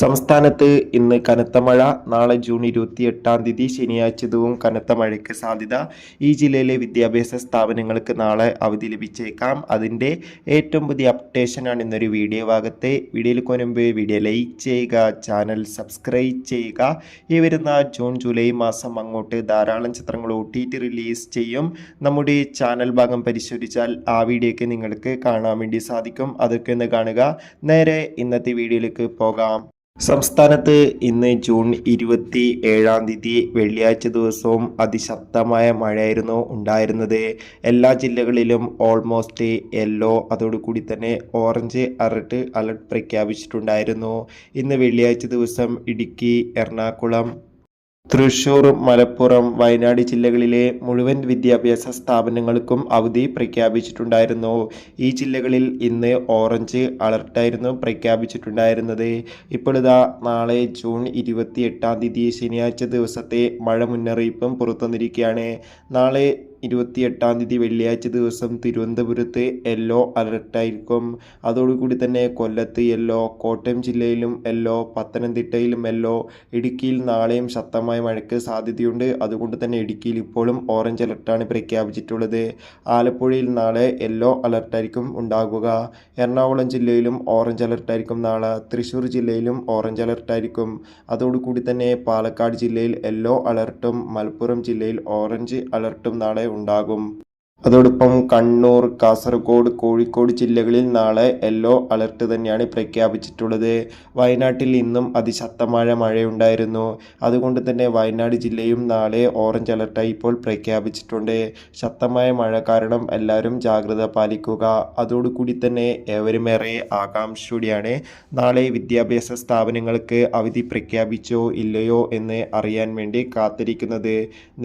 സംസ്ഥാനത്ത് ഇന്ന് കനത്ത മഴ. നാളെ ജൂൺ 28-ാം തീയതി ശനിയാഴ്ച ദിവസവും കനത്ത മഴയ്ക്ക് സാധ്യത. ഈ ജില്ലയിലെ വിദ്യാഭ്യാസ സ്ഥാപനങ്ങൾക്ക് നാളെ അവധി ലഭിച്ചേക്കാം. അതിൻ്റെ ഏറ്റവും പുതിയ അപ്ഡേഷനാണ് ഇന്നൊരു വീഡിയോ ഭാഗത്തെ. വീഡിയോയിൽ മുൻപ് വീഡിയോ ലൈക്ക് ചെയ്യുക, ചാനൽ സബ്സ്ക്രൈബ് ചെയ്യുക. ഈ വരുന്ന ജൂൺ ജൂലൈ മാസം അങ്ങോട്ട് ധാരാളം ചിത്രങ്ങൾ OTT റിലീസ് ചെയ്യും. നമ്മുടെ ചാനൽ ഭാഗം പരിശോധിച്ചാൽ ആ വീഡിയോയ്ക്ക് നിങ്ങൾക്ക് കാണാൻ വേണ്ടി സാധിക്കും. അതൊക്കെ ഒന്ന് കാണുക. നേരെ ഇന്നത്തെ വീഡിയോയിലേക്ക് പോകാം. സംസ്ഥാനത്ത് ഇന്ന് ജൂൺ 27-ാം തീയതി വെള്ളിയാഴ്ച ദിവസവും അതിശക്തമായ മഴയായിരുന്നു ഉണ്ടായിരുന്നത്. എല്ലാ ജില്ലകളിലും ഓൾമോസ്റ്റ് യെല്ലോ, അതോടുകൂടി തന്നെ ഓറഞ്ച് അലർട്ട് പ്രഖ്യാപിച്ചിട്ടുണ്ടായിരുന്നു. ഇന്ന് വെള്ളിയാഴ്ച ദിവസം ഇടുക്കി, എറണാകുളം, തൃശൂർ, മലപ്പുറം, വയനാട് ജില്ലകളിലെ മുഴുവൻ വിദ്യാഭ്യാസ സ്ഥാപനങ്ങൾക്കും അവധി പ്രഖ്യാപിച്ചിട്ടുണ്ടായിരുന്നു. ഈ ജില്ലകളിൽ ഇന്ന് ഓറഞ്ച് അലർട്ടായിരുന്നു പ്രഖ്യാപിച്ചിട്ടുണ്ടായിരുന്നത്. ഇപ്പോഴിതാ നാളെ ജൂൺ 28-ാം തീയതി ശനിയാഴ്ച ദിവസത്തെ മഴ മുന്നറിയിപ്പും പുറത്തുവന്നിരിക്കുകയാണ്. നാളെ 28-ാം തീയതി വെള്ളിയാഴ്ച ദിവസം തിരുവനന്തപുരത്ത് യെല്ലോ അലർട്ടായിരിക്കും. അതോടുകൂടി തന്നെ കൊല്ലത്ത് യെല്ലോ, കോട്ടയം ജില്ലയിലും യെല്ലോ, പത്തനംതിട്ടയിലും യെല്ലോ, ഇടുക്കിയിൽ നാളെയും ശക്തമായ മഴയ്ക്ക് സാധ്യതയുണ്ട്. അതുകൊണ്ട് തന്നെ ഇടുക്കിയിൽ ഇപ്പോഴും ഓറഞ്ച് അലർട്ടാണ് പ്രഖ്യാപിച്ചിട്ടുള്ളത്. ആലപ്പുഴയിൽ നാളെ യെല്ലോ അലർട്ടായിരിക്കും ഉണ്ടാകുക. എറണാകുളം ജില്ലയിലും ഓറഞ്ച് അലർട്ടായിരിക്കും നാളെ. തൃശ്ശൂർ ജില്ലയിലും ഓറഞ്ച് അലർട്ടായിരിക്കും. അതോടുകൂടി തന്നെ പാലക്കാട് ജില്ലയിൽ യെല്ലോ അലർട്ടും മലപ്പുറം ജില്ലയിൽ ഓറഞ്ച് അലർട്ടും നാളെ ഉണ്ടാകും. അതോടൊപ്പം കണ്ണൂർ, കാസർഗോഡ്, കോഴിക്കോട് ജില്ലകളിൽ നാളെ യെല്ലോ അലർട്ട് തന്നെയാണ് പ്രഖ്യാപിച്ചിട്ടുള്ളത്. വയനാട്ടിൽ ഇന്നും അതിശക്തമായ മഴയുണ്ടായിരുന്നു. അതുകൊണ്ട് തന്നെ വയനാട് ജില്ലയും നാളെ ഓറഞ്ച് അലർട്ടായി ഇപ്പോൾ പ്രഖ്യാപിച്ചിട്ടുണ്ട്. ശക്തമായ മഴ കാരണം എല്ലാവരും ജാഗ്രത പാലിക്കുക. അതോടുകൂടി തന്നെ ഏവരുമേറെ ആകാംക്ഷയോടെയാണ് നാളെ വിദ്യാഭ്യാസ സ്ഥാപനങ്ങൾക്ക് അവധി പ്രഖ്യാപിച്ചോ ഇല്ലയോ എന്ന് അറിയാൻ വേണ്ടി കാത്തിരിക്കുന്നത്.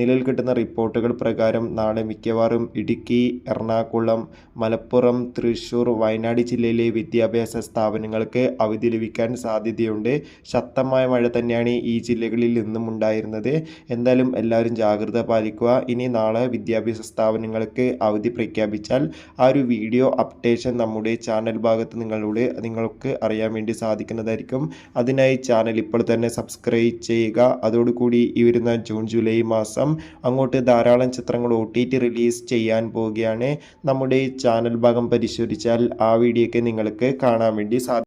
നിലവിൽ കിട്ടുന്ന റിപ്പോർട്ടുകൾ പ്രകാരം നാളെ മിക്കവാറും ഇടുക്കി, എറണാകുളം, മലപ്പുറം, തൃശൂർ, വയനാട് ജില്ലയിലെ വിദ്യാഭ്യാസ സ്ഥാപനങ്ങൾക്ക് അവധി ലഭിക്കാൻ സാധ്യതയുണ്ട്. ശക്തമായ മഴ തന്നെയാണ് ഈ ജില്ലകളിൽ നിന്നും ഉണ്ടായിരുന്നത്. എന്തായാലും എല്ലാവരും ജാഗ്രത പാലിക്കുക. ഇനി നാളെ വിദ്യാഭ്യാസ സ്ഥാപനങ്ങൾക്ക് അവധി പ്രഖ്യാപിച്ചാൽ ആ ഒരു വീഡിയോ അപ്ഡേഷൻ നമ്മുടെ ചാനൽ ഭാഗത്ത് നിങ്ങൾക്ക് അറിയാൻ വേണ്ടി സാധിക്കുന്നതായിരിക്കും. അതിനായി ചാനൽ ഇപ്പോൾ തന്നെ സബ്സ്ക്രൈബ് ചെയ്യുക. അതോടുകൂടി ഈ വരുന്ന ജൂൺ ജൂലൈ മാസം അങ്ങോട്ട് ധാരാളം ചിത്രങ്ങൾ OTT റിലീസ് ചെയ്യാൻ പോവുകയാണ്. നമ്മുടെ ചാനൽ ഭാഗം പരിശോധിച്ചാൽ ആ വീഡിയോയ്ക്ക് നിങ്ങൾക്ക് കാണാൻ വേണ്ടി സാധിക്കും.